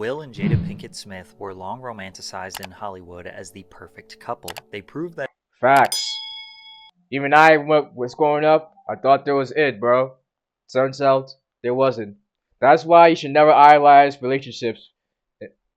Will and Jada Pinkett Smith were long romanticized in Hollywood as the perfect couple. They proved that Facts. Even I, when was growing up, I thought there was it, bro. Turns out there wasn't. That's why you should never idolize relationships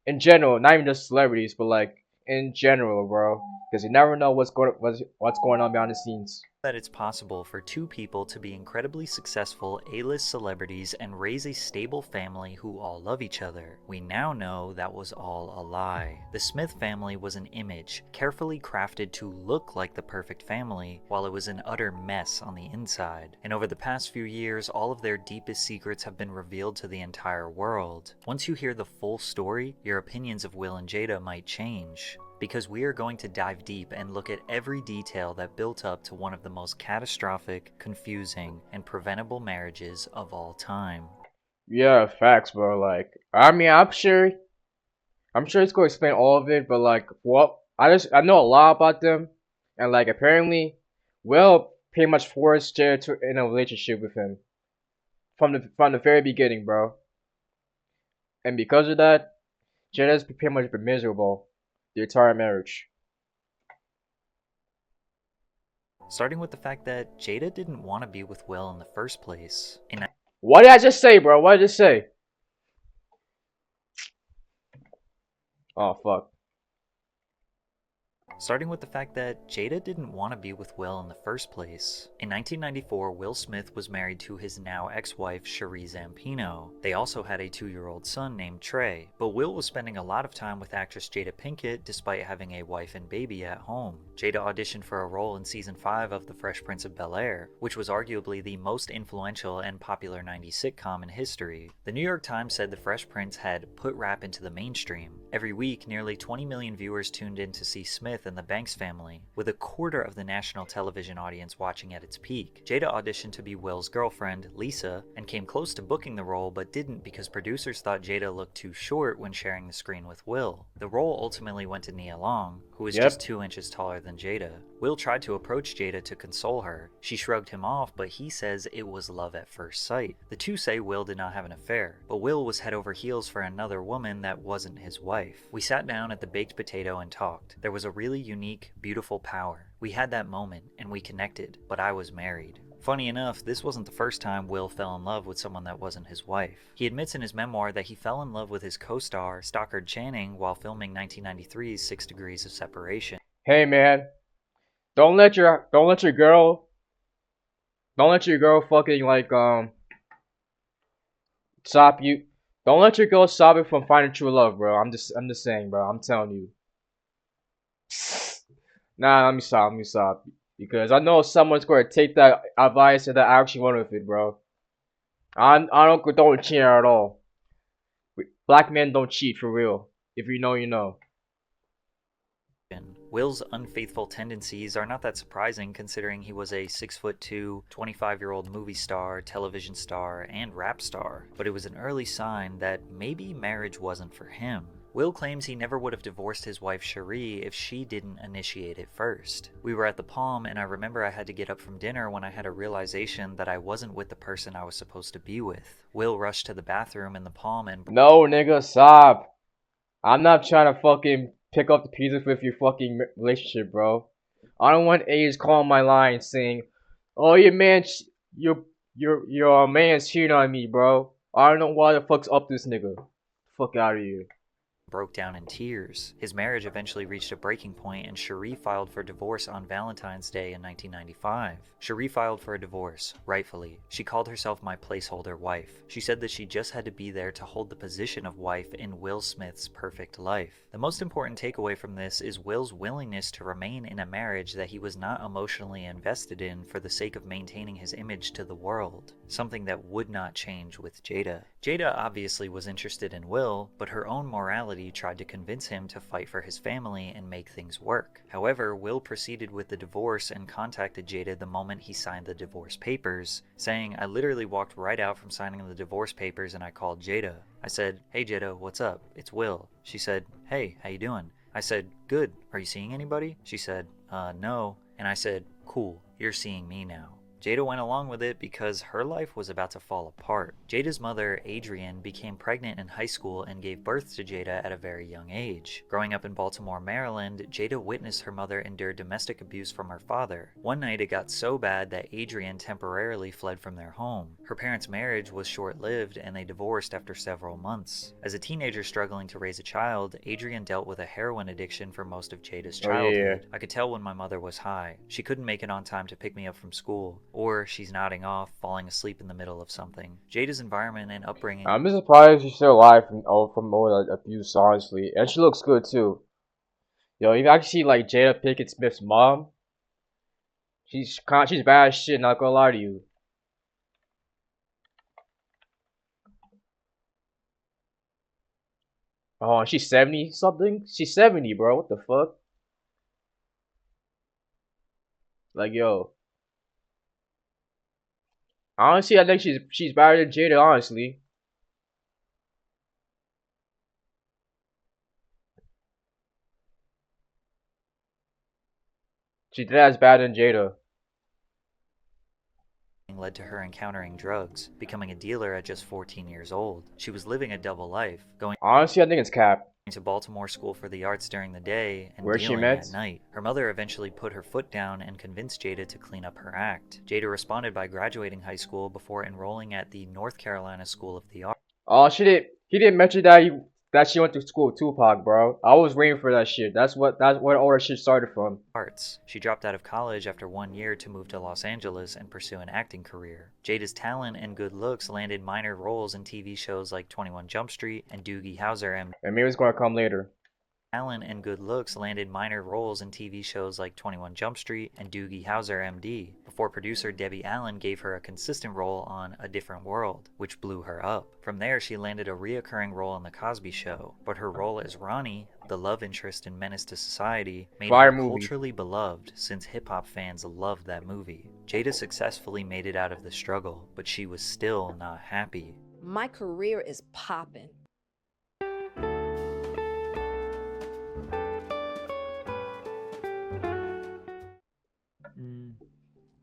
in general, not even just celebrities, but like in general, bro. Because you never know what's going on behind the scenes. it's possible for two people to be incredibly successful A-list celebrities and raise a stable family who all love each other. We now know that was all a lie. The Smith family was an image, carefully crafted to look like the perfect family, while it was an utter mess on the inside. And over the past few years, all of their deepest secrets have been revealed to the entire world. Once you hear the full story, your opinions of Will and Jada might change, because we are going to dive deep and look at every detail that built up to one of the most catastrophic, confusing, and preventable marriages of all time. Yeah, facts, bro. Like, I mean, I'm sure it's going to explain all of it, but like, what? I know a lot about them, and like, apparently, Will pretty much forced Jared to in a relationship with him from the very beginning, bro. And because of that, Jared has pretty much been miserable the entire marriage. Starting with the fact that Jada didn't want to be with Will in the first place. What did I just say, bro? What did I just say? Oh fuck. Starting with the fact that Jada didn't want to be with Will in the first place. In 1994, Will Smith was married to his now ex-wife, Cherie Zampino. They also had a 2-year-old son named Trey, but Will was spending a lot of time with actress Jada Pinkett despite having a wife and baby at home. Jada auditioned for a role in season 5 of The Fresh Prince of Bel-Air, which was arguably the most influential and popular 90s sitcom in history. The New York Times said The Fresh Prince had put rap into the mainstream. Every week, nearly 20 million viewers tuned in to see Smith and the Banks family, with a quarter of the national television audience watching at its peak. Jada auditioned to be Will's girlfriend, Lisa, and came close to booking the role but didn't because producers thought Jada looked too short when sharing the screen with Will. The role ultimately went to Nia Long, who was just 2 inches taller than Jada. Will tried to approach Jada to console her. She shrugged him off, but he says it was love at first sight. The two say Will did not have an affair, but Will was head over heels for another woman that wasn't his wife. We sat down at the Baked Potato and talked. There was a really unique, beautiful power. We had that moment, and we connected, but I was married. Funny enough, this wasn't the first time Will fell in love with someone that wasn't his wife. He admits in his memoir that he fell in love with his co-star, Stockard Channing, while filming 1993's 6 Degrees of Separation. Hey man, don't let your girl fucking like stop you. Don't let your girl stop you from finding true love, bro. I'm just saying, bro. I'm telling you. Nah, let me stop. Because I know someone's gonna take that advice and that action run with it, bro. I don't cheat at all. Black men don't cheat for real. If you know, you know. Will's unfaithful tendencies are not that surprising considering he was a 6'2", 25-year-old movie star, television star, and rap star, but it was an early sign that maybe marriage wasn't for him. Will claims he never would have divorced his wife Cherie if she didn't initiate it first. We were at the Palm and I remember I had to get up from dinner when I had a realization that I wasn't with the person I was supposed to be with. Will rushed to the bathroom in the Palm and No, nigga, stop. I'm not trying to fucking pick up the pieces with your fucking relationship, bro. I don't want A's calling my line saying, "Oh, your man, your man's cheating on me, bro." I don't know why the fuck's up this nigga. Fuck out of here. broke down in tears. His marriage eventually reached a breaking point and Cherie filed for divorce on Valentine's Day in 1995. Cherie filed for a divorce, rightfully. She called herself my placeholder wife. She said that she just had to be there to hold the position of wife in Will Smith's perfect life. The most important takeaway from this is Will's willingness to remain in a marriage that he was not emotionally invested in for the sake of maintaining his image to the world, something that would not change with Jada. Jada obviously was interested in Will, but her own morality tried to convince him to fight for his family and make things work. However, Will proceeded with the divorce and contacted Jada the moment he signed the divorce papers, saying, "I literally walked right out from signing the divorce papers and I called Jada. I said, 'Hey Jada, what's up? It's Will.' She said, 'Hey, how you doing?' I said, 'Good. Are you seeing anybody?' She said, no. And I said, 'Cool. You're seeing me now.' Jada went along with it because her life was about to fall apart. Jada's mother, Adrienne, became pregnant in high school and gave birth to Jada at a very young age. Growing up in Baltimore, Maryland, Jada witnessed her mother endure domestic abuse from her father. One night it got so bad that Adrienne temporarily fled from their home. Her parents' marriage was short-lived and they divorced after several months. As a teenager struggling to raise a child, Adrienne dealt with a heroin addiction for most of Jada's childhood. I could tell when my mother was high. She couldn't make it on time to pick me up from school, or she's nodding off, falling asleep in the middle of something. Jada's environment and upbringing. I'm just surprised she's still alive from all the abuse, honestly, and she looks good too. Yo, you actually see like Jada Pinkett Smith's mom. She's bad as shit. Not gonna lie to you. Oh, she's 70 something. She's 70, bro. What the fuck? Like, yo. Honestly, I think she's better than Jada. Honestly, she's as bad than Jada. Led to her encountering drugs, becoming a dealer at just 14 years old. She was living a double life, going Honestly, I think it's cap. to Baltimore School for the Arts during the day and Where she dealing met? at night. Her mother eventually put her foot down and convinced Jada to clean up her act. Jada responded by graduating high school before enrolling at the North Carolina School of the Arts. Oh, he didn't mention that she went to school with Tupac, bro. I was waiting for that shit. That's where all that shit started from. She dropped out of college after 1 year to move to Los Angeles and pursue an acting career. Jada's talent and good looks landed minor roles in TV shows like 21 Jump Street and Doogie Howser And maybe it's gonna come later. Talent and good looks landed minor roles in TV shows like 21 Jump Street and Doogie Howser MD, before producer Debbie Allen gave her a consistent role on A Different World, which blew her up. From there, she landed a reoccurring role on The Cosby Show, but her role as Ronnie, the love interest in Menace to Society, made her culturally beloved since hip-hop fans loved that movie. Jada successfully made it out of the struggle, but she was still not happy. My career is popping.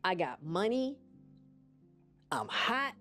I got money. I'm hot.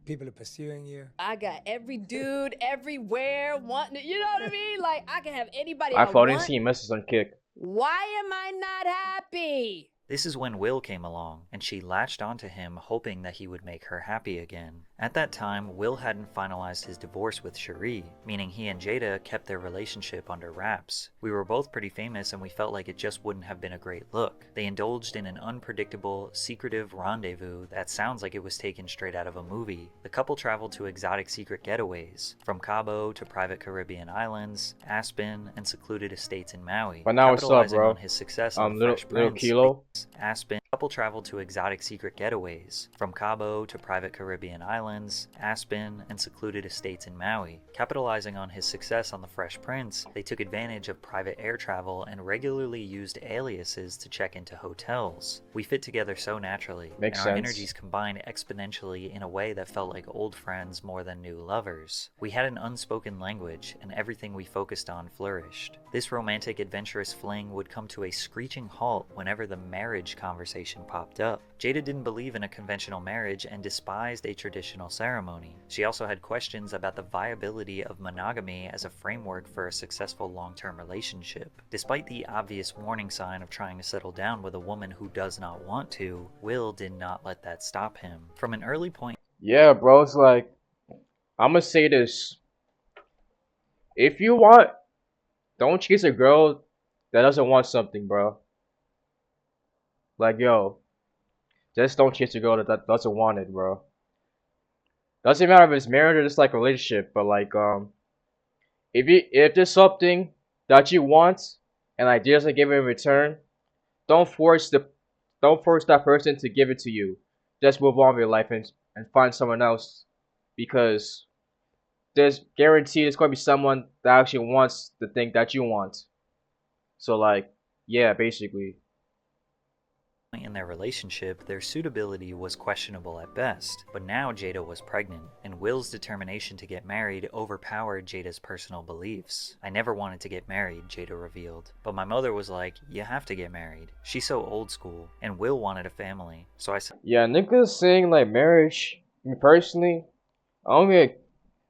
People are pursuing you. I got every dude everywhere wanting to, you know what I mean? Like, I can have anybody I I thought I didn't want. see messages on Kick. Why am I not happy? This is when Will came along, and she latched onto him hoping that he would make her happy again. At that time, Will hadn't finalized his divorce with Cherie, meaning he and Jada kept their relationship under wraps. We were both pretty famous and we felt like it just wouldn't have been a great look. They indulged in an unpredictable, secretive rendezvous that sounds like it was taken straight out of a movie. The couple traveled to exotic secret getaways, from Cabo to private Caribbean islands, Aspen, and secluded estates in Maui. But now what's up, bro? On his success on little Kilo. Aspen. The couple traveled to exotic secret getaways, from Cabo to private Caribbean islands, Aspen, and secluded estates in Maui. Capitalizing on his success on The Fresh Prince, they took advantage of private air travel and regularly used aliases to check into hotels. We fit together so naturally, and our energies combined exponentially in a way that felt like old friends more than new lovers. We had an unspoken language, and everything we focused on flourished. This romantic, adventurous fling would come to a screeching halt whenever the marriage conversation popped up. Jada didn't believe in a conventional marriage and despised a traditional ceremony. She also had questions about the viability of monogamy as a framework for a successful long-term relationship. Despite the obvious warning sign of trying to settle down with a woman who does not want to, Will did not let that stop him. From an early point... Yeah, bro, it's like, I'm gonna say this. If you want, don't chase a girl that doesn't want something, bro. Like, yo, just don't chase a girl that doesn't want it, bro. Doesn't matter if it's marriage or just like a relationship, but like, if there's something that you want and like doesn't give it in return, don't force that person to give it to you. Just move on with your life and find someone else, because there's guaranteed there's gonna be someone that actually wants the thing that you want. So like, yeah, basically. In their relationship, their suitability was questionable at best, but now Jada was pregnant, and Will's determination to get married overpowered Jada's personal beliefs. "I never wanted to get married," Jada revealed, "but my mother was like, you have to get married. She's so old school, and Will wanted a family, so I said..." Yeah, niggas saying like marriage. Me personally, I don't mean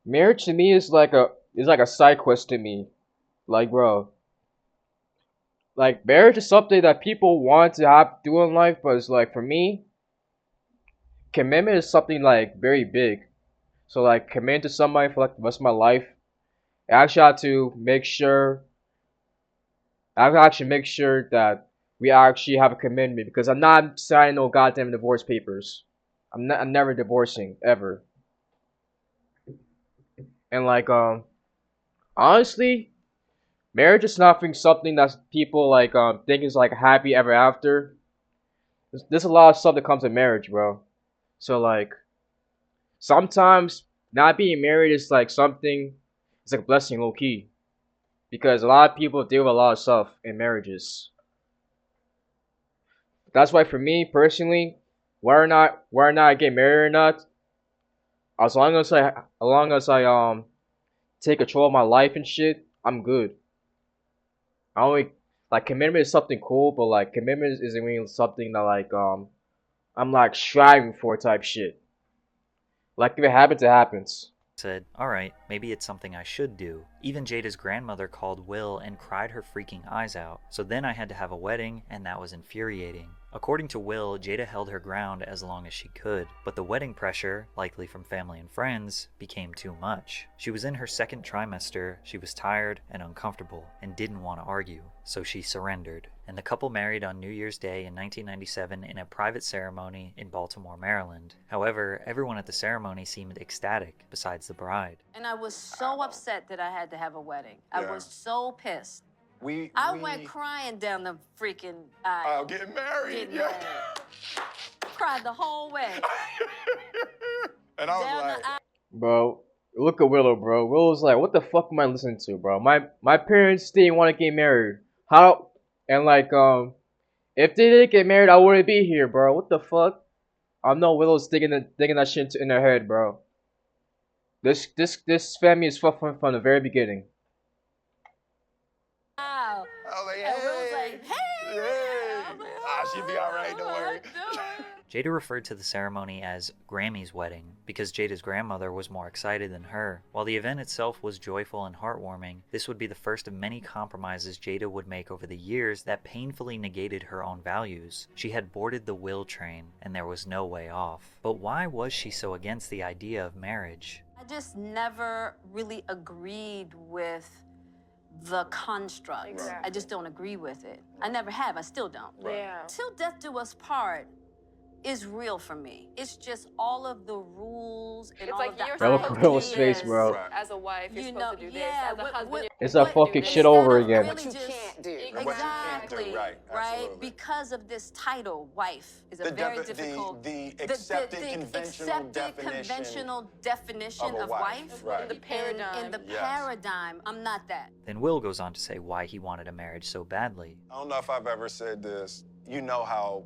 marriage to me is like a side quest to me. Like, bro, like marriage is something that people want to have do in life, but it's like for me, commitment is something like very big. So like committing to somebody for like the rest of my life, I actually have to make sure I have to actually make sure that we actually have a commitment because I'm not signing no goddamn divorce papers. I'm never divorcing ever. And like honestly, marriage is nothing something that people like think is like happy ever after. There's a lot of stuff that comes in marriage, bro. So like sometimes not being married is like something. It's like a blessing, low key, because a lot of people deal with a lot of stuff in marriages. That's why for me personally, whether or not I get married or not, as long as I take control of my life and shit, I'm good. I only like commitment is something cool, but like commitment isn't really something that like I'm like striving for type shit. Like if it happens, it happens. Said, "Alright, maybe it's something I should do." Even Jada's grandmother called Will and cried her freaking eyes out. So then I had to have a wedding, and that was infuriating. According to Will, Jada held her ground as long as she could, but the wedding pressure, likely from family and friends, became too much. She was in her second trimester, she was tired and uncomfortable, and didn't want to argue, so she surrendered. And the couple married on New Year's Day in 1997 in a private ceremony in Baltimore, Maryland. However, everyone at the ceremony seemed ecstatic, besides the bride. And I was so upset that I had to have a wedding. I was so pissed. We went crying down the freaking aisle. getting married. Getting married. Cried the whole way. And I was Down like, the aisle. Bro, look at Willow, bro. Willow's like, what the fuck am I listening to, bro? My parents didn't want to get married. How? And like if they didn't get married, I wouldn't be here, bro. What the fuck? I know Willow's digging that shit in her head, bro. This family is fucked from the very beginning. I was like, And Will's like, hey! hey. I'm like, She'll be all right, don't worry. Jada referred to the ceremony as Grammy's wedding because Jada's grandmother was more excited than her. While the event itself was joyful and heartwarming, this would be the first of many compromises Jada would make over the years that painfully negated her own values. She had boarded the Will train, and there was no way off. But why was she so against the idea of marriage? I just never really agreed with the construct. Exactly. I just don't agree with it. I never have. I still don't. Yeah. Till death do us part is real for me. It's just all of the rules and It's all like of the you're Bella supposed to Willow's do face, this. bro. Right. As a wife, you're You supposed know, to do this. yeah, As a husband, It's you're a supposed to fucking do shit this. over Instead of again. really What you just- can't do. And what you can't do, Exactly. right, absolutely. Because of this title, wife is a The very defi- the- difficult. the accepted conventional definition of a of wife, wife. right. The paradigm. In the Yes. paradigm, I'm not that. Then Will goes on to say why he wanted a marriage so badly. I don't know if I've ever said this. You know how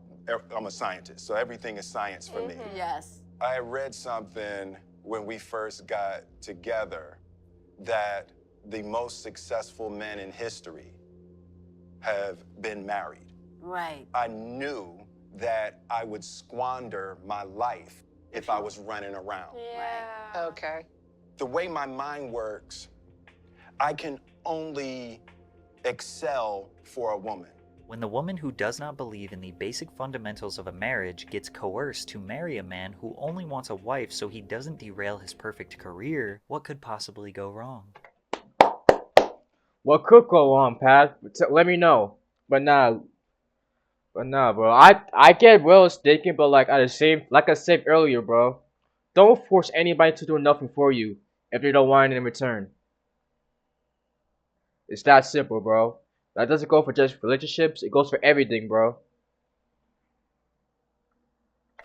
I'm a scientist, so everything is science for me. Yes. I read something when we first got together that the most successful men in history have been married. Right. I knew that I would squander my life if I was running around. Yeah. Okay. The way my mind works, I can only excel for a woman. When the woman who does not believe in the basic fundamentals of a marriage gets coerced to marry a man who only wants a wife so he doesn't derail his perfect career, what could possibly go wrong? What could go on, Pat? Let me know. But nah, bro. I get Will's thinking, but like like I said earlier, bro. Don't force anybody to do nothing for you if they don't want it in return. It's that simple, bro. That doesn't go for just relationships. It goes for everything, bro.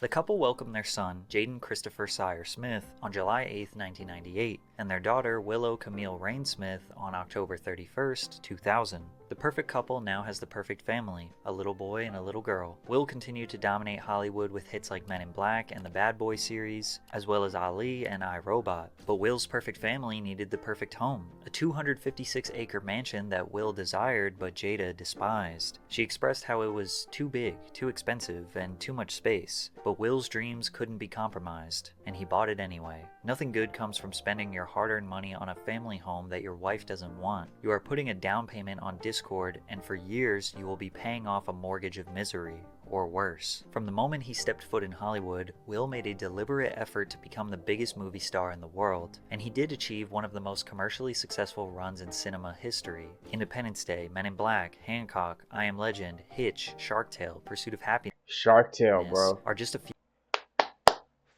The couple welcomed their son, Jaden Christopher Sire Smith, on July 8, 1998. and their daughter Willow Camille Rainsmith on October 31st, 2000. The perfect couple now has the perfect family, a little boy and a little girl. Will continued to dominate Hollywood with hits like Men in Black and the Bad Boy series, as well as Ali and I, Robot. But Will's perfect family needed the perfect home, a 256-acre mansion that Will desired but Jada despised. She expressed how it was too big, too expensive, and too much space, but Will's dreams couldn't be compromised, and he bought it anyway. Nothing good comes from spending your hard-earned money on a family home that your wife doesn't want. You are putting a down payment on discord, and for years you will be paying off a mortgage of misery, or worse. From the moment he stepped foot in Hollywood, Will made a deliberate effort to become the biggest movie star in the world, and he did achieve one of the most commercially successful runs in cinema history. Independence Day, Men in Black, Hancock, I Am Legend, Hitch, Shark Tale, Pursuit of Happiness Shark Tale, bro. are just a few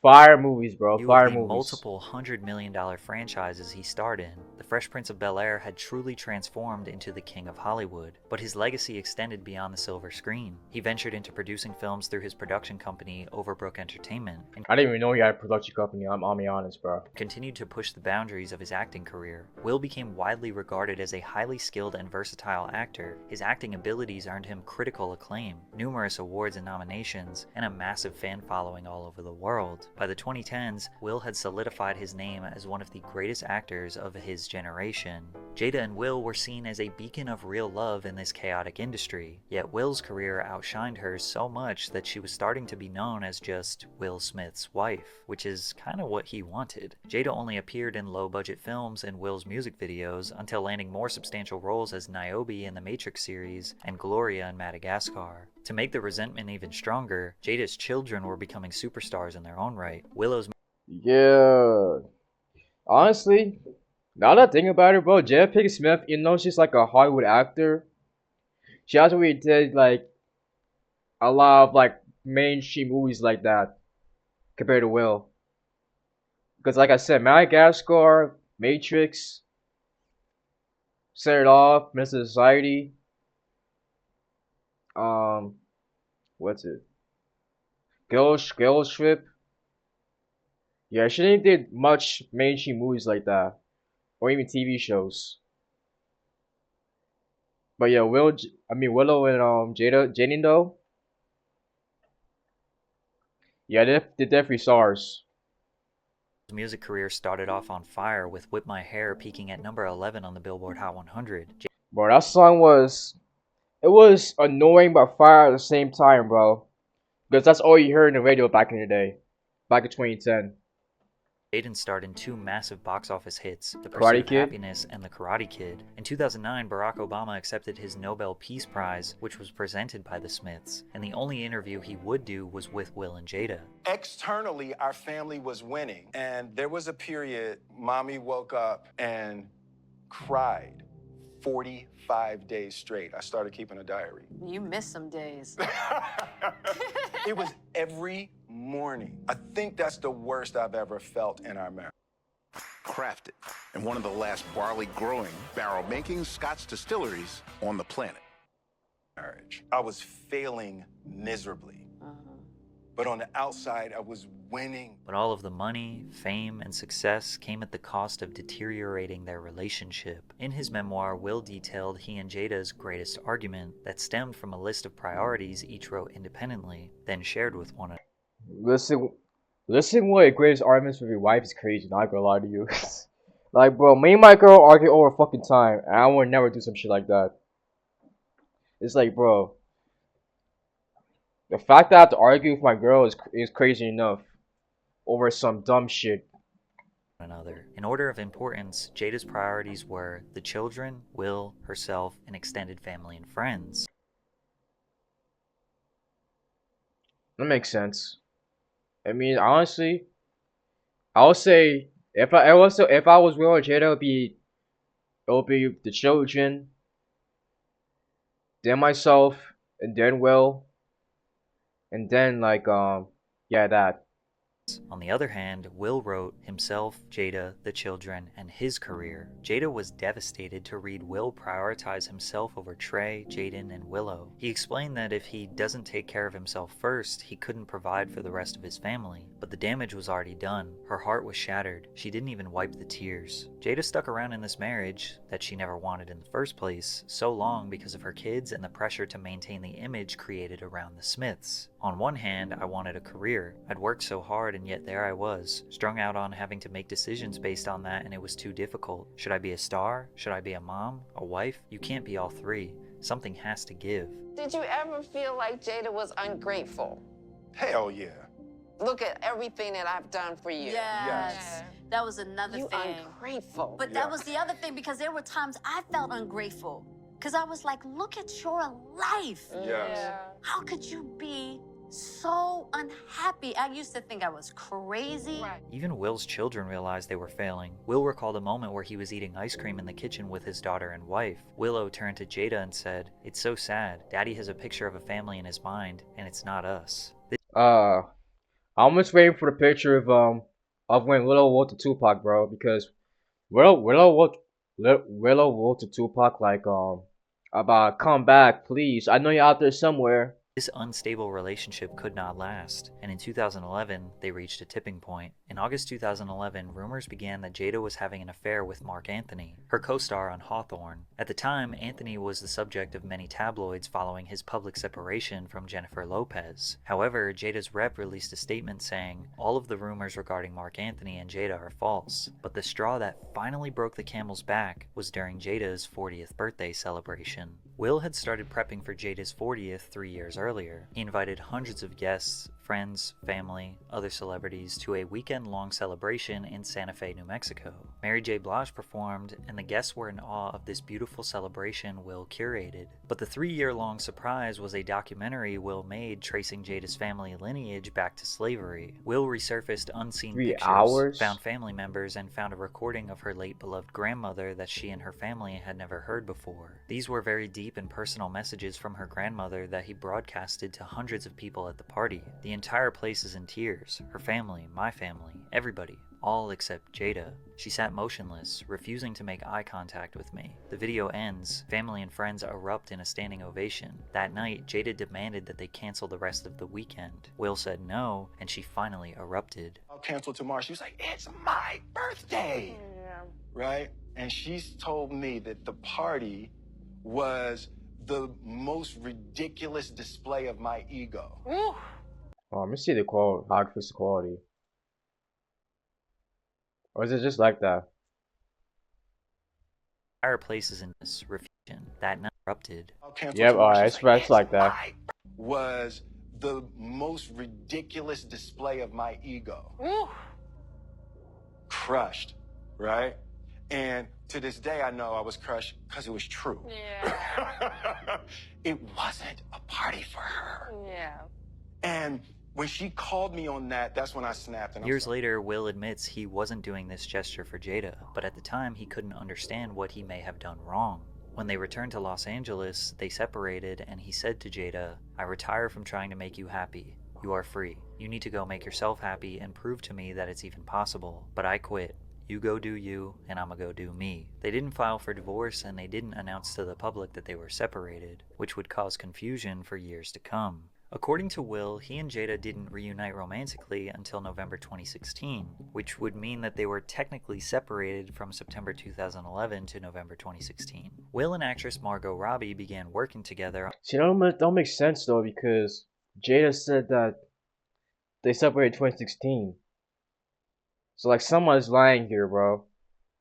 Fire movies, bro. Fire of the movies. multiple $100 million franchises he starred in. The Fresh Prince of Bel-Air had truly transformed into the king of Hollywood, but his legacy extended beyond the silver screen. He ventured into producing films through his production company, Overbrook Entertainment, and I didn't even know he had a production company. I'll be honest, bro. continued to push the boundaries of his acting career. Will became widely regarded as a highly skilled and versatile actor. His acting abilities earned him critical acclaim, numerous awards and nominations, and a massive fan following all over the world. By the 2010s, Will had solidified his name as one of the greatest actors of his generation. Jada and Will were seen as a beacon of real love in this chaotic industry, yet Will's career outshined hers so much that she was starting to be known as just Will Smith's wife, which is kinda what he wanted. Jada only appeared in low-budget films and Will's music videos until landing more substantial roles as Niobe in the Matrix series and Gloria in Madagascar. To make the resentment even stronger, Jada's children were becoming superstars in their own right. Willow's Yeah. Honestly, now that I think about it, bro, Jada Pinkett Smith, she's like a Hollywood actor. She hasn't really did like a lot of like mainstream movies like that compared to Will. Because like I said, Madagascar, Matrix, Set It Off, Mr. Society. What's it? Girls Trip. Yeah, she didn't did much mainstream movies like that, or even TV shows. But yeah, Willow and Jaden though. Yeah, they're definitely stars. music career started off on fire with Whip My Hair peaking at number 11 on the Billboard Hot 100. Bro, that song was annoying but fire at the same time, bro. Because that's all you heard in the radio back in the day, back in 2010. Jaden starred in two massive box office hits, The Karate Pursuit of Kid? Happiness and The Karate Kid. In 2009, Barack Obama accepted his Nobel Peace Prize, which was presented by the Smiths, and the only interview he would do was with Will and Jada. Externally, our family was winning. And there was a period, mommy woke up and cried 45 days straight. I started keeping a diary. You missed some days. It was every morning. I think that's the worst I've ever felt in our marriage. Crafted in one of the last barley growing, barrel making Scotch distilleries on the planet. I was failing miserably. But on the outside, I was winning. But all of the money, fame, and success came at the cost of deteriorating their relationship. In his memoir, Will detailed he and Jada's greatest argument that stemmed from a list of priorities each wrote independently, then shared with one another. Listen, what your greatest arguments with your wife is crazy. Not gonna lie to you. Like, bro, me and my girl argue over fucking time, and I would never do some shit like that. It's like, bro, the fact that I have to argue with my girl is crazy enough over some dumb shit. Another. In order of importance, Jada's priorities were the children, Will, herself, and extended family and friends. That makes sense. I mean, honestly, I would say if I was Will or Jada, it would be the children, then myself, and then Will, and then like yeah, that. On the other hand, Will wrote himself, Jada, the children, and his career. Jada was devastated to read Will prioritize himself over Trey, Jaden, and Willow. He explained that if he doesn't take care of himself first, he couldn't provide for the rest of his family. But the damage was already done. Her heart was shattered. She didn't even wipe the tears. Jada stuck around in this marriage, that she never wanted in the first place, so long because of her kids and the pressure to maintain the image created around the Smiths. On one hand, I wanted a career. I'd worked so hard and yet there I was, strung out on having to make decisions based on that, and it was too difficult. Should I be a star? Should I be a mom? A wife? You can't be all three. Something has to give. Did you ever feel like Jada was ungrateful? Hell yeah. Look at everything that I've done for you. Yes. That was another You thing. ungrateful. But that was the other thing, because there were times I felt ungrateful. Because I was like, look at your life. Yes. How could you be so unhappy? I used to think I was crazy. Even Will's children realized they were failing. Will recalled a moment where he was eating ice cream in the kitchen with his daughter and wife. Willow turned to Jada and said, "It's so sad. Daddy has a picture of a family in his mind, and it's not us." I'm just waiting for the picture of when Willow wrote to Tupac, bro, because Willow wrote to Tupac like about come back, please. I know you're out there somewhere. This unstable relationship could not last, and in 2011, they reached a tipping point. In August 2011, rumors began that Jada was having an affair with Mark Anthony, her co-star on Hawthorne. At the time, Anthony was the subject of many tabloids following his public separation from Jennifer Lopez. However, Jada's rep released a statement saying, "All of the rumors regarding Mark Anthony and Jada are false," but the straw that finally broke the camel's back was during Jada's 40th birthday celebration. Will had started prepping for Jada's 40th 3 years earlier. He invited hundreds of guests, friends, family, other celebrities to a weekend-long celebration in Santa Fe, New Mexico. Mary J. Blige performed, and the guests were in awe of this beautiful celebration Will curated. But the 3-year-long surprise was a documentary Will made tracing Jada's family lineage back to slavery. Will resurfaced unseen 3 pictures, hours? found family members, and found a recording of her late beloved grandmother that she and her family had never heard before. These were very deep and personal messages from her grandmother that he broadcasted to hundreds of people at the party. The entire place is in tears. Her family, my family, everybody. All except Jada. She sat motionless, refusing to make eye contact with me. The video ends. Family and friends erupt in a standing ovation. That night, Jada demanded that they cancel the rest of the weekend. Will said no, and she finally erupted. I'll cancel tomorrow. She was like, "It's my birthday." Right? And she's told me that the party was the most ridiculous display of my ego. Let me see the quality, how it fits the quality. Or is it just like that? Entire place is in this refusion. That night erupted. I'll cancel Yep, tomorrow. alright, She's it's like that. my was the most ridiculous display of my ego. Crushed, right? And to this day, I know I was crushed because it was true. It wasn't a party for her. And when she called me on that, that's when I snapped. And Years later, Will admits he wasn't doing this gesture for Jada, but at the time he couldn't understand what he may have done wrong. When they returned to Los Angeles, they separated, and he said to Jada, "I retire from trying to make you happy. You are free. You need to go make yourself happy and prove to me that it's even possible. But I quit. You go do you, and I'ma go do me." They didn't file for divorce, and they didn't announce to the public that they were separated, which would cause confusion for years to come. According to Will, he and Jada didn't reunite romantically until November 2016, which would mean that they were technically separated from September 2011 to November 2016. Will and actress Margot Robbie began working together. See, that don't make sense though, because Jada said that they separated 2016. So like someone's lying here, bro.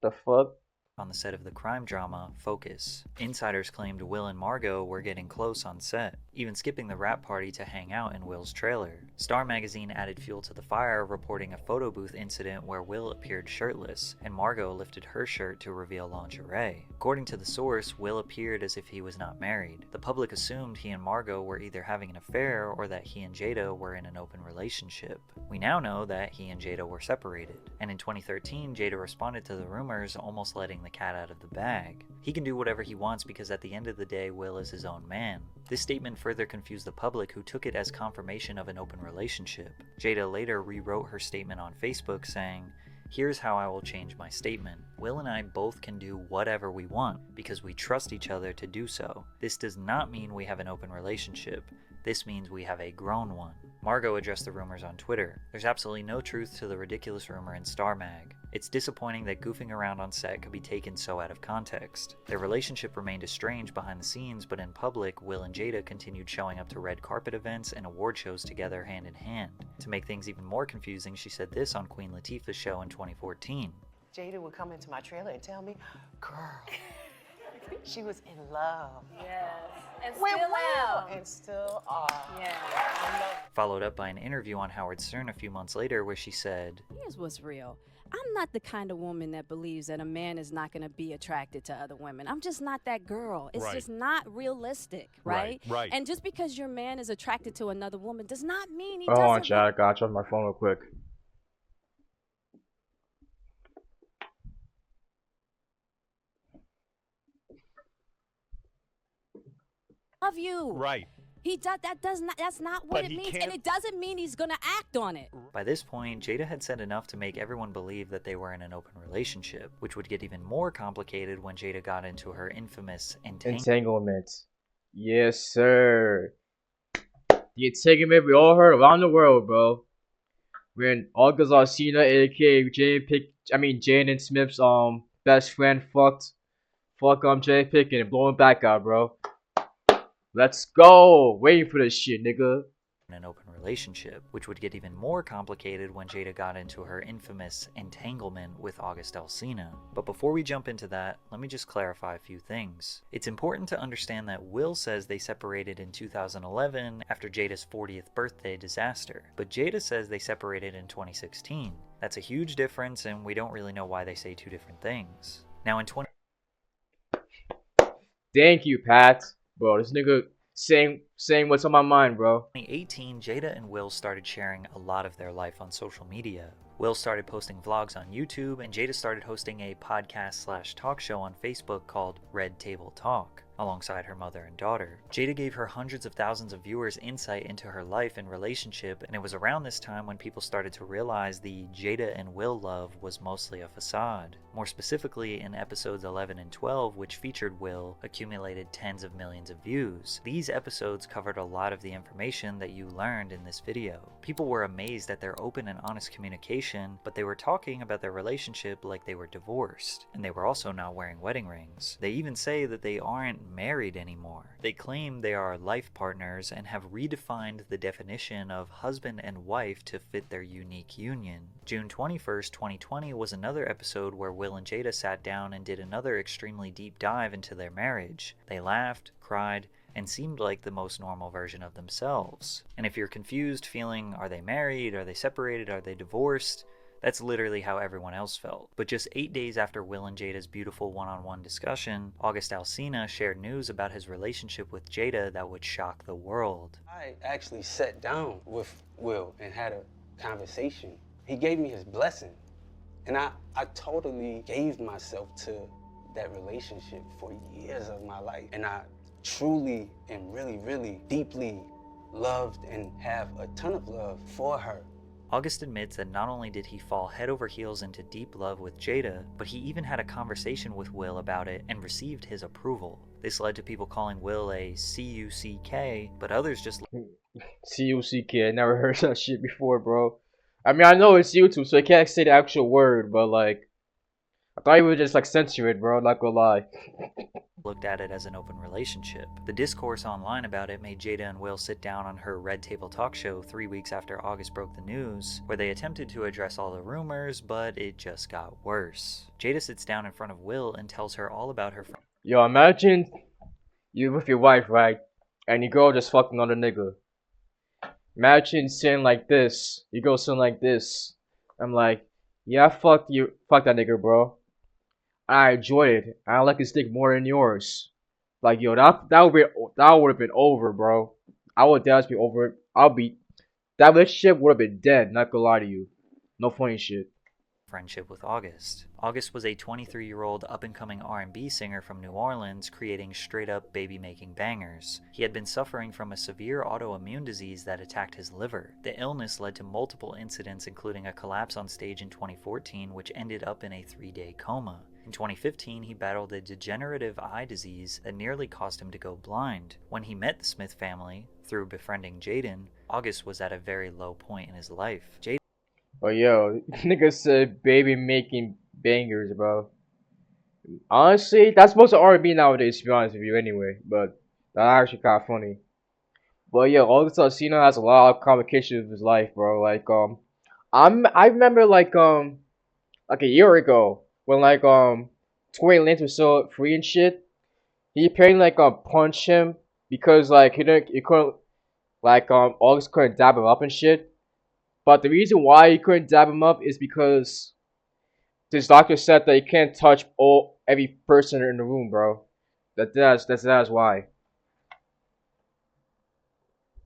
The fuck? On the set of the crime drama Focus. Insiders claimed Will and Margot were getting close on set, even skipping the wrap party to hang out in Will's trailer. Star magazine added fuel to the fire, reporting a photo booth incident where Will appeared shirtless, and Margot lifted her shirt to reveal lingerie. According to the source, Will appeared as if he was not married. The public assumed he and Margot were either having an affair or that he and Jada were in an open relationship. We now know that he and Jada were separated, and in 2013, Jada responded to the rumors, almost letting the the cat out of the bag. He can do whatever he wants because at the end of the day, Will is his own man. This statement further confused the public, who took it as confirmation of an open relationship. Jada later rewrote her statement on Facebook saying, "Here's how I will change my statement. Will and I both can do whatever we want because we trust each other to do so. This does not mean we have an open relationship. This means we have a grown one." Margot addressed the rumors on Twitter. "There's absolutely no truth to the ridiculous rumor in Star Mag. It's disappointing that goofing around on set could be taken so out of context. Their relationship remained estranged behind the scenes, but in public, Will and Jada continued showing up to red carpet events and award shows together hand in hand." To make things even more confusing, she said this on Queen Latifah's show in 2014. Jada would come into my trailer and tell me, girl, she was in love. Yes. And With still Will. am. And still are. Yeah. Followed up by an interview on Howard Stern a few months later where she said, Here's what's real. I'm not the kind of woman that believes that a man is not going to be attracted to other women. I'm just not that girl. It's just not realistic, right? Right. And just because your man is attracted to another woman does not mean he Hold on, doesn't. chat. I gotta charge my phone real quick. Love you. Right. He does. That's not what But it he means, can't- and it doesn't mean he's gonna act on it. By this point, Jada had said enough to make everyone believe that they were in an open relationship, which would get even more complicated when Jada got into her infamous Entanglement. Yes, sir. The entanglement we all heard around the world, bro. When August Alsina, aka Jaden Smith's best friend fucked Jay Pickett and blowing back out, bro. Let's go. Waiting for this shit, nigga. an open relationship, which would get even more complicated when Jada got into her infamous entanglement with August Alsina. But before we jump into that, let me just clarify a few things. It's important to understand that Will says they separated in 2011 after Jada's 40th birthday disaster, but Jada says they separated in 2016. That's a huge difference, and we don't really know why they say two different things. Now in Thank you, Pat. Bro, this nigga saying what's on my mind, bro. 2018, Jada and Will started sharing a lot of their life on social media. Will started posting vlogs on YouTube, and Jada started hosting a podcast/talk show on Facebook called Red Table Talk, alongside her mother and daughter. Jada gave her hundreds of thousands of viewers insight into her life and relationship, and it was around this time when people started to realize the Jada and Will love was mostly a facade. More specifically, in episodes 11 and 12, which featured Will, accumulated tens of millions of views. These episodes covered a lot of the information that you learned in this video. People were amazed at their open and honest communication, but they were talking about their relationship like they were divorced, and they were also not wearing wedding rings. They even say that they aren't married anymore. They claim they are life partners and have redefined the definition of husband and wife to fit their unique union. June 21st, 2020 was another episode where Will and Jada sat down and did another extremely deep dive into their marriage. They laughed, cried, and seemed like the most normal version of themselves. And if you're confused, feeling, are they married, are they separated, are they divorced? That's literally how everyone else felt. But just 8 days after Will and Jada's beautiful one-on-one discussion, August Alsina shared news about his relationship with Jada that would shock the world. I actually sat down with Will and had a conversation. He gave me his blessing. And I totally gave myself to that relationship for years of my life. And I truly and really, really deeply loved and have a ton of love for her. August admits that not only did he fall head over heels into deep love with Jada, but he even had a conversation with Will about it and received his approval. This led to people calling Will a C-U-C-K, but others just C-U-C-K, I never heard that shit before, bro. I mean, I know it's YouTube, so I can't say the actual word, but like, I thought you would just like censor it, bro, not gonna lie. looked at it as an open relationship. The discourse online about it made Jada and Will sit down on her Red Table Talk show 3 weeks after August broke the news, where they attempted to address all the rumors, but it just got worse. Jada sits down in front of Will and tells her all about her friend. Yo, imagine you with your wife, right? And your girl just fucked another nigga. Imagine sitting like this. You go sitting like this. I'm like, yeah, fuck that nigga, bro. I enjoyed it. I like his dick more than yours. Like, yo, that would have been over, bro. I would definitely be over it. That relationship would have been dead. Not gonna lie to you. No funny shit. friendship with August. August was a 23-year-old up-and-coming R&B singer from New Orleans, creating straight-up baby-making bangers. He had been suffering from a severe autoimmune disease that attacked his liver. The illness led to multiple incidents, including a collapse on stage in 2014, which ended up in a 3-day coma. In 2015, he battled a degenerative eye disease that nearly caused him to go blind. When he met the Smith family, through befriending Jaden, August was at a very low point in his life. But yo, nigga said baby making bangers, bro. Honestly, that's most of R&B nowadays, to be honest with you, anyway. But that's actually kind of funny. But yeah, August Alsina has a lot of complications with his life, bro. Like I remember like a year ago when like Tory Lanez was so free and shit. He apparently like punched him because like he couldn't like August couldn't dab him up and shit. But the reason why he couldn't dab him up is because this doctor said that you can't touch every person in the room, bro. That's why.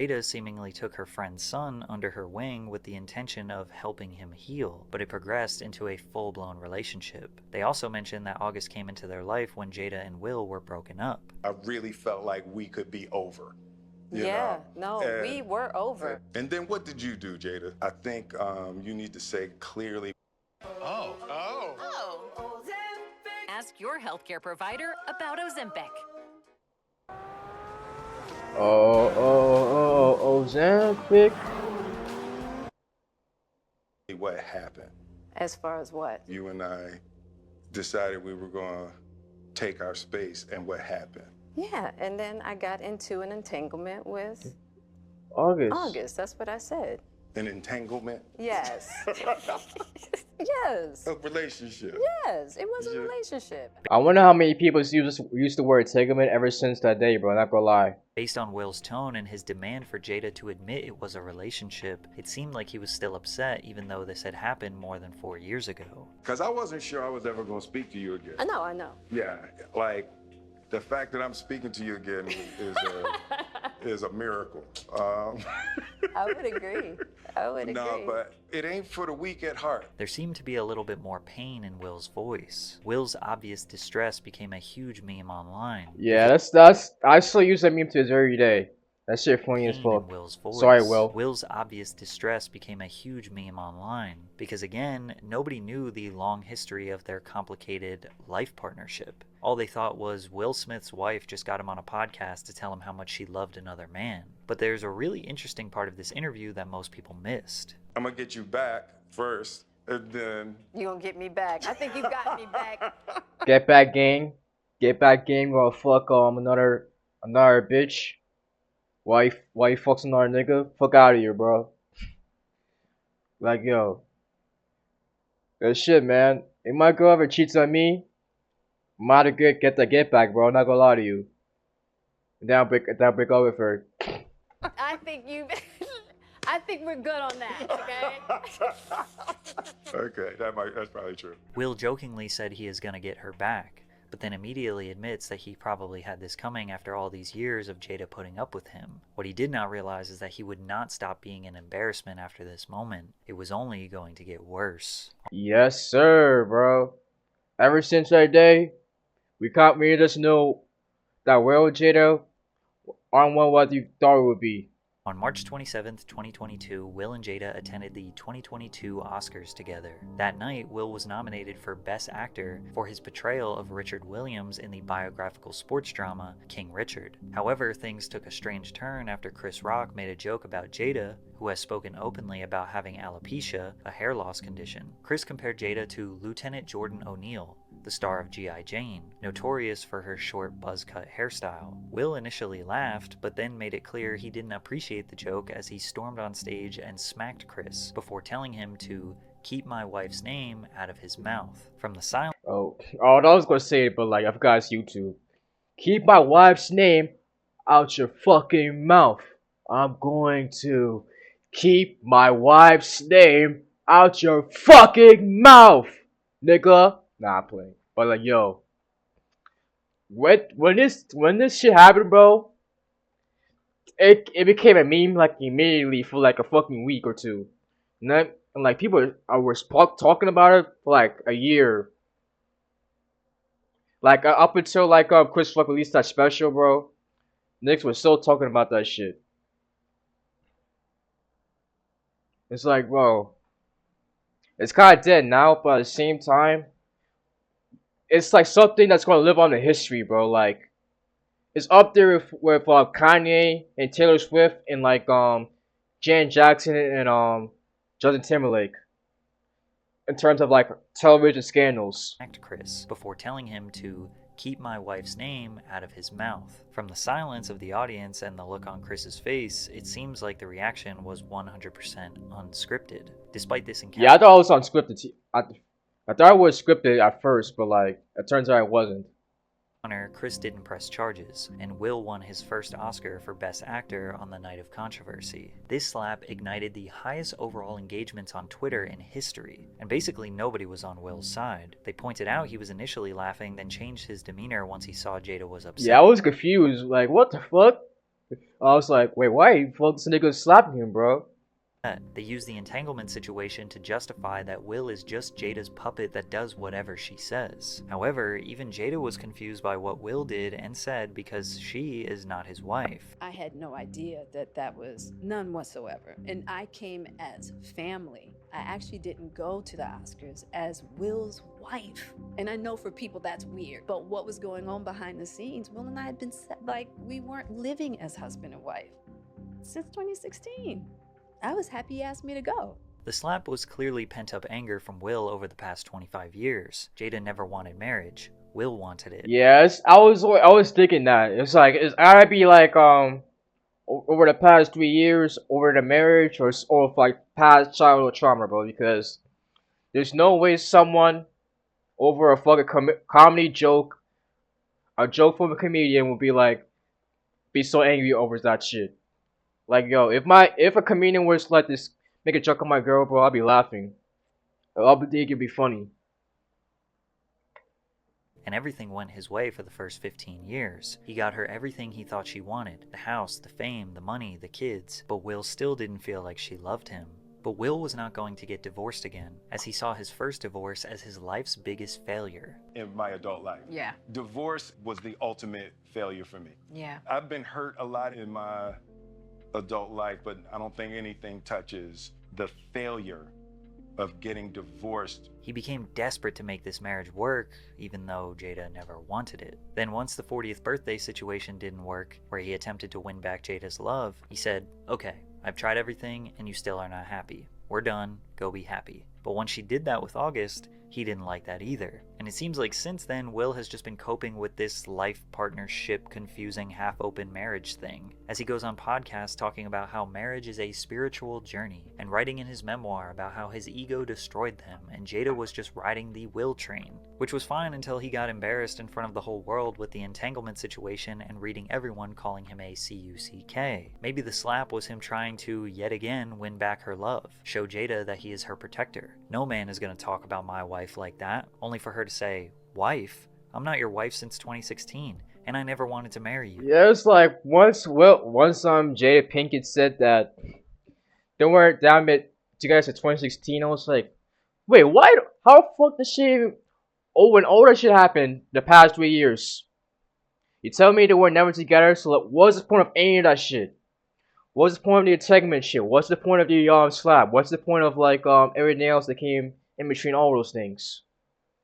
Jada seemingly took her friend's son under her wing with the intention of helping him heal, but it progressed into a full-blown relationship. They also mentioned that August came into their life when Jada and Will were broken up. I really felt like we could be over. We were over. And then what did you do, Jada? I think you need to say clearly. Oh. Ask your healthcare provider about Ozempic. Ozempic. What happened? As far as what? You and I decided we were going to take our space, and what happened? Yeah, and then I got into an entanglement with August. That's what I said. An entanglement? Yes. Yes. A relationship? Yes, it was a relationship. I wonder how many people use the word entanglement ever since that day, bro. Not gonna lie. Based on Will's tone and his demand for Jada to admit it was a relationship, it seemed like he was still upset even though this had happened more than 4 years ago. Because I wasn't sure I was ever going to speak to you again. I know. Yeah, like the fact that I'm speaking to you again is a miracle. I would agree. No, but it ain't for the weak at heart. There seemed to be a little bit more pain in Will's voice. Will's obvious distress became a huge meme online. Yeah, that's I still use that meme to this very day. That shit funny as fuck. Sorry, Will. Will's obvious distress became a huge meme online because, again, nobody knew the long history of their complicated life partnership. All they thought was Will Smith's wife just got him on a podcast to tell him how much she loved another man. But there's a really interesting part of this interview that most people missed. I'm gonna get you back first, and then... You gonna get me back. I think you got me back. Get back, gang. Get back, gang. Gonna fuck another bitch. Why you fucks another nigga? Fuck out of here, bro. Like, yo. That shit, man. If my girl ever cheats on me, I'm out of get the get back, bro. I'm not gonna lie to you. And then I'll break up with her. I think we're good on that, okay? Okay, that's probably true. Will jokingly said he is gonna get her back, but then immediately admits that he probably had this coming after all these years of Jada putting up with him. What he did not realize is that he would not stop being an embarrassment after this moment. It was only going to get worse. Yes, sir, bro. Ever since that day, we just know that Will and Jada aren't what you thought it would be. On March 27th, 2022, Will and Jada attended the 2022 Oscars together. That night, Will was nominated for Best Actor for his portrayal of Richard Williams in the biographical sports drama King Richard. However, things took a strange turn after Chris Rock made a joke about Jada, who has spoken openly about having alopecia, a hair loss condition. Chris compared Jada to Lieutenant Jordan O'Neill, the star of G.I. Jane, notorious for her short buzz-cut hairstyle. Will initially laughed, but then made it clear he didn't appreciate the joke as he stormed on stage and smacked Chris before telling him to keep my wife's name out of his mouth. From the silence... Oh, I was gonna say it, but like, I forgot it's YouTube. Keep my wife's name out your fucking mouth. I'm going to keep my wife's name out your fucking mouth, nigga. Nah, I'm playing. But like, yo, when this shit happened, bro, it became a meme like immediately for like a fucking week or two. And then and like people were talking about it for like a year. Like up until like Chris Rock released that special, bro. Niggas was still talking about that shit. It's like, bro, it's kind of dead now, but at the same time, it's like something that's gonna live on in history, bro. Like, it's up there with Kanye and Taylor Swift and like Janet Jackson and Justin Timberlake in terms of like television scandals. Chris before telling him to keep my wife's name out of his mouth. From the silence of the audience and the look on Chris's face, it seems like the reaction was 100% unscripted. Despite this encounter, Yeah, I thought it was unscripted. I thought it was scripted at first, but like it turns out it wasn't. Chris didn't press charges, and Will won his first Oscar for Best Actor on the night of controversy. This slap ignited the highest overall engagements on Twitter in history, and basically nobody was on Will's side. They pointed out he was initially laughing, then changed his demeanor once he saw Jada was upset. Yeah, I was confused. Like, what the fuck? I was like, wait, why you fucking nigga slapping him, bro? They use the entanglement situation to justify that Will is just Jada's puppet that does whatever she says. However, even Jada was confused by what Will did and said because she is not his wife. I had no idea that was none whatsoever. And I came as family. I actually didn't go to the Oscars as Will's wife. And I know for people that's weird, but what was going on behind the scenes, Will and I had been like, we weren't living as husband and wife since 2016. I was happy he asked me to go. The slap was clearly pent-up anger from Will over the past 25 years. Jada never wanted marriage. Will wanted it. Yes, I was thinking that. It's like, it's either be like, over the past 3 years, over the marriage, or like past childhood trauma, bro, because there's no way someone over a fucking comedy joke, a joke from a comedian would be so angry over that shit. Like, yo, if a comedian was like this, make a joke on my girl, bro, I'll be laughing. I'll think it'd be funny. And everything went his way for the first 15 years. He got her everything he thought she wanted. The house, the fame, the money, the kids. But Will still didn't feel like she loved him. But Will was not going to get divorced again, as he saw his first divorce as his life's biggest failure. In my adult life. Yeah. Divorce was the ultimate failure for me. Yeah. I've been hurt a lot in my adult life, but I don't think anything touches the failure of getting divorced. He became desperate to make this marriage work, even though Jada never wanted it. Then once the 40th birthday situation didn't work, where he attempted to win back Jada's love, he said, okay, I've tried everything and you still are not happy. We're done, go be happy. But once she did that with August, he didn't like that either. And it seems like since then, Will has just been coping with this life partnership confusing half-open marriage thing, as he goes on podcasts talking about how marriage is a spiritual journey, and writing in his memoir about how his ego destroyed them and Jada was just riding the Will train, which was fine until he got embarrassed in front of the whole world with the entanglement situation and reading everyone calling him a CUCK. Maybe the slap was him trying to, yet again, win back her love, show Jada that he is her protector. No man is going to talk about my wife like that, only for her to say, wife? I'm not your wife since 2016, and I never wanted to marry you. Yeah, it's like once Jada Pinkett said that they weren't damn it together since 2016, I was like, wait, why? How the fuck did she even? Oh, when all that shit happened the past 3 years, you tell me they were never together. So like, what's the point of any of that shit? What's the point of the entanglement shit? What's the point of the slap? What's the point of like everything else that came in between all those things?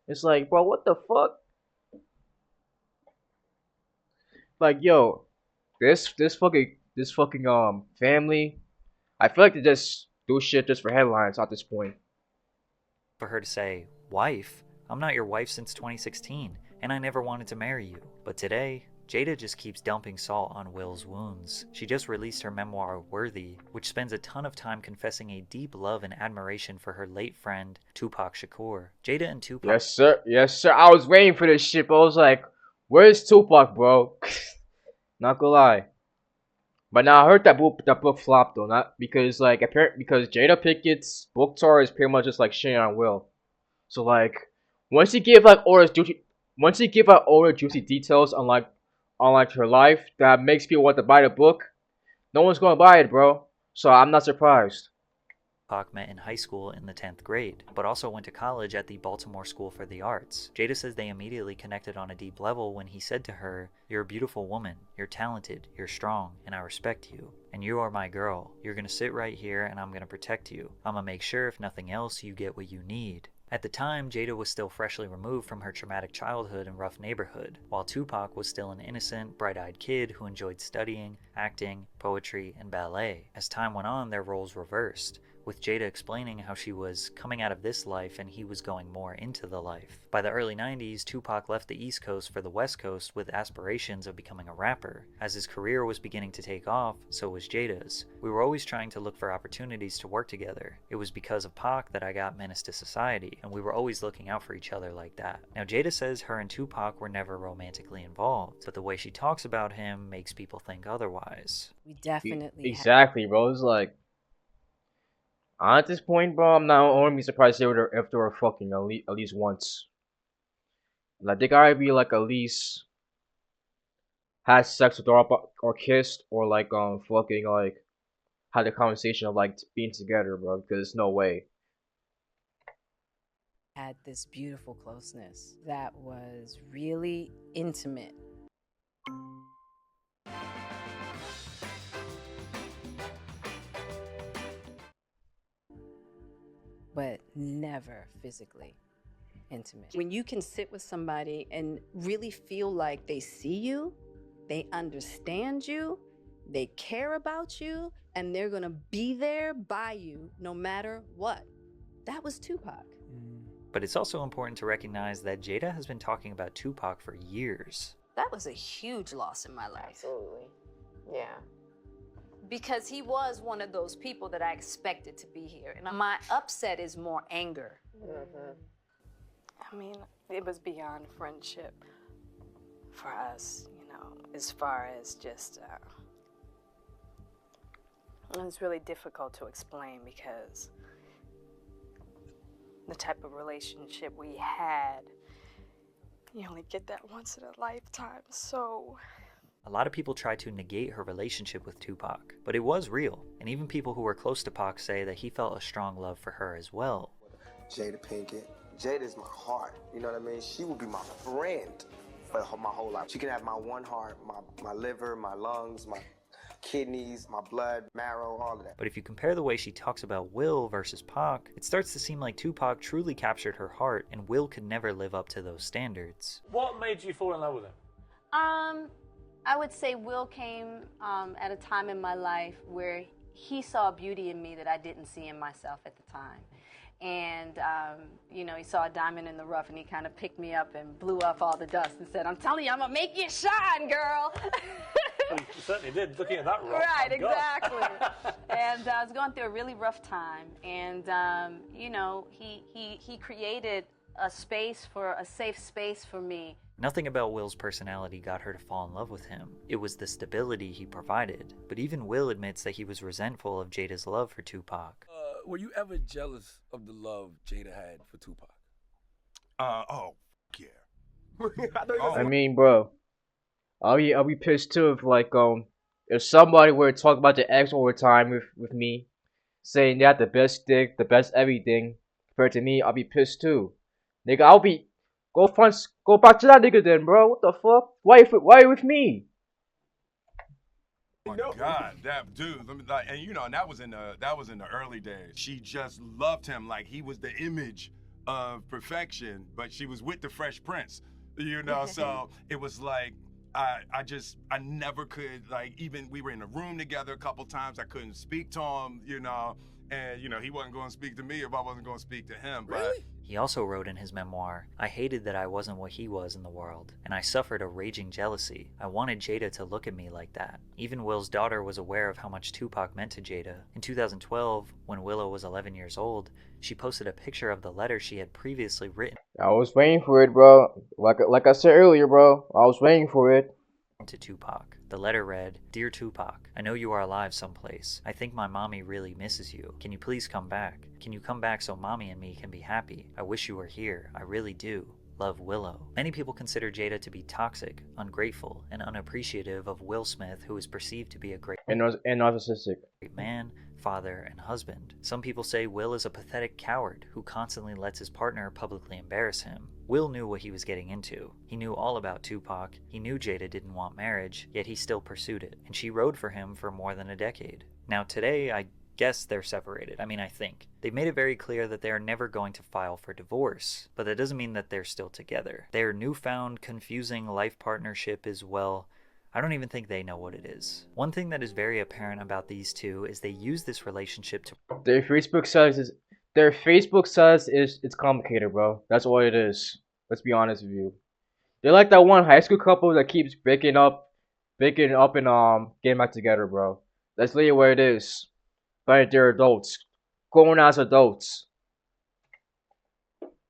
It's like, bro, what the fuck? Like, yo, this fucking family, I feel like they just do shit just for headlines at this point. For her to say, wife? I'm not your wife since 2016, and I never wanted to marry you. But today, Jada just keeps dumping salt on Will's wounds. She just released her memoir, Worthy, which spends a ton of time confessing a deep love and admiration for her late friend, Tupac Shakur. Jada and Tupac... Yes, sir. I was waiting for this shit, but I was like, where's Tupac, bro? Not gonna lie. But now I heard that book flopped, though. Not because, like, because Jada Pickett's book tour is pretty much just, like, shitting on Will. So, like, once he give out all the juicy details on her life that makes people want to buy the book, no one's gonna buy it, bro. So I'm not surprised. Tupac met in high school in the 10th grade, but also went to college at the Baltimore School for the Arts. Jada says they immediately connected on a deep level when he said to her, "You're a beautiful woman, you're talented, you're strong, and I respect you. And you are my girl. You're gonna sit right here and I'm gonna protect you. I'm gonna make sure if nothing else you get what you need." At the time, Jada was still freshly removed from her traumatic childhood and rough neighborhood, while Tupac was still an innocent, bright-eyed kid who enjoyed studying, acting, poetry, and ballet. As time went on, their roles reversed, with Jada explaining how she was coming out of this life and he was going more into the life. By the early 90s, Tupac left the East Coast for the West Coast with aspirations of becoming a rapper. As his career was beginning to take off, so was Jada's. We were always trying to look for opportunities to work together. It was because of Pac that I got Menace to Society, and we were always looking out for each other like that. Now, Jada says her and Tupac were never romantically involved, but the way she talks about him makes people think otherwise. We definitely exactly, bro. It's like, at this point, bro, I'm not only be surprised if they were fucking at least once. Like, they gotta be like at least had sex with or kissed or like fucking like had a conversation of like being together, bro. Because there's no way. had this beautiful closeness that was really intimate. But never physically intimate. When you can sit with somebody and really feel like they see you, they understand you, they care about you, and they're gonna be there by you no matter what. That was Tupac. But it's also important to recognize that Jada has been talking about Tupac for years. That was a huge loss in my life. Absolutely. Yeah. Because he was one of those people that I expected to be here. And my upset is more anger. I mean, it was beyond friendship for us, you know, as far as just, it was really difficult to explain because the type of relationship we had, you only get that once in a lifetime, so... A lot of people try to negate her relationship with Tupac, but it was real, and even people who were close to Pac say that he felt a strong love for her as well. Jada Pinkett. Jada's my heart, you know what I mean? She would be my friend for my whole life. She can have my one heart, my liver, my lungs, my kidneys, my blood, marrow, all of that. But if you compare the way she talks about Will versus Pac, it starts to seem like Tupac truly captured her heart, and Will could never live up to those standards. What made you fall in love with him? I would say Will came at a time in my life where he saw a beauty in me that I didn't see in myself at the time. And, you know, he saw a diamond in the rough and he kind of picked me up and blew off all the dust and said, "I'm telling you, I'm going to make you shine, girl." Well, you certainly did, looking at that rock. Right, exactly. And I was going through a really rough time. And, you know, he created a safe space for me. Nothing about Will's personality got her to fall in love with him. It was the stability he provided. But even Will admits that he was resentful of Jada's love for Tupac. Were you ever jealous of the love Jada had for Tupac? Yeah. I mean, bro, I'll be pissed too if like if somebody were to talk about the ex all the time with me, saying they had the best dick, the best everything compared to me, I'll be pissed too. Nigga, I'll be go back to that nigga then, bro. What the fuck? Why you with me? Oh my God, that dude. And you know, and that was in the early days. She just loved him like he was the image of perfection, but she was with the Fresh Prince, you know. So it was like I never could, like, even we were in a room together a couple times. I couldn't speak to him, you know, and you know he wasn't going to speak to me if I wasn't going to speak to him. Really? He also wrote in his memoir, "I hated that I wasn't what he was in the world, and I suffered a raging jealousy. I wanted Jada to look at me like that." Even Will's daughter was aware of how much Tupac meant to Jada. In 2012, when Willow was 11 years old, she posted a picture of the letter she had previously written. I was waiting for it, bro. Like I said earlier, bro. I was waiting for it. To Tupac. The letter read, "Dear Tupac, I know you are alive someplace. I think my mommy really misses you. Can you please come back? Can you come back so mommy and me can be happy? I wish you were here. I really do. love Willow. Many people consider Jada to be toxic, ungrateful, and unappreciative of Will Smith, who is perceived to be a great And narcissistic man, father, and husband. Some people say Will is a pathetic coward who constantly lets his partner publicly embarrass him. Will knew what he was getting into. He knew all about Tupac. He knew Jada didn't want marriage, yet he still pursued it, and she rode for him for more than a decade. Now today, I guess they're separated. I think. They've made it very clear that they are never going to file for divorce, but that doesn't mean that they're still together. Their newfound, confusing life partnership is, well, I don't even think they know what it is. One thing that is very apparent about these two is they use this relationship to... Their Facebook says it's complicated, bro. That's all it is. Let's be honest with you. They're like that one high school couple that keeps breaking up and getting back together, bro. That's literally what it is. But they're adults, grown as adults.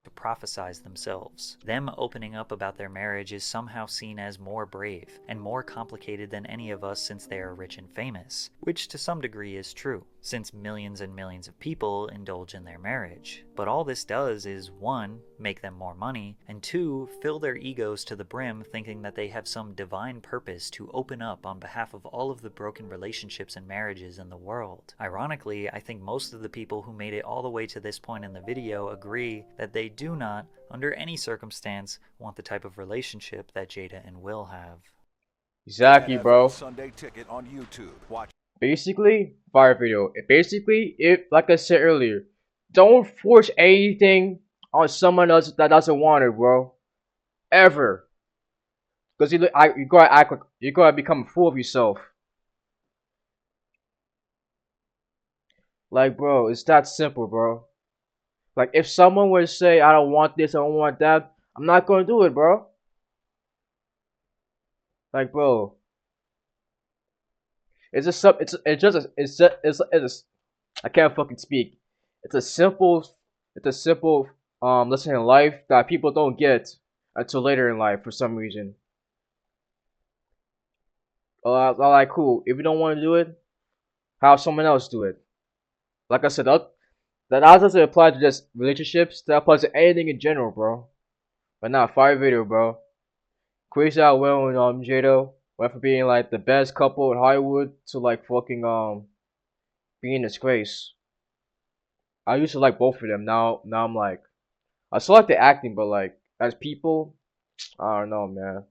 To prophesize themselves. Them opening up about their marriage is somehow seen as more brave and more complicated than any of us since they are rich and famous, which to some degree is true, since millions and millions of people indulge in their marriage. But all this does is 1. Make them more money, and 2. Fill their egos to the brim thinking that they have some divine purpose to open up on behalf of all of the broken relationships and marriages in the world. Ironically, I think most of the people who made it all the way to this point in the video agree that they do not, under any circumstance, want the type of relationship that Jada and Will have. Exactly, bro. Sunday Ticket on YouTube. Watch. Basically, fire video. Basically, like I said earlier, don't force anything on someone else that doesn't want it, bro. Ever. Because you gotta act like you gotta become a fool of yourself. Like, bro, it's that simple, bro. Like, if someone were to say, I don't want this, I don't want that, I'm not gonna do it, bro. Like, bro, I can't fucking speak. It's a simple lesson in life that people don't get until later in life for some reason. Like, cool. If you don't want to do it, have someone else do it. Like I said, that doesn't apply to just relationships. That applies to anything in general, bro. But not fire video, bro. Crazy out Will and Jada went from being like the best couple in Hollywood to like fucking being in disgrace. I used to like both of them. Now I'm like, I still like the acting, but like as people, I don't know, man.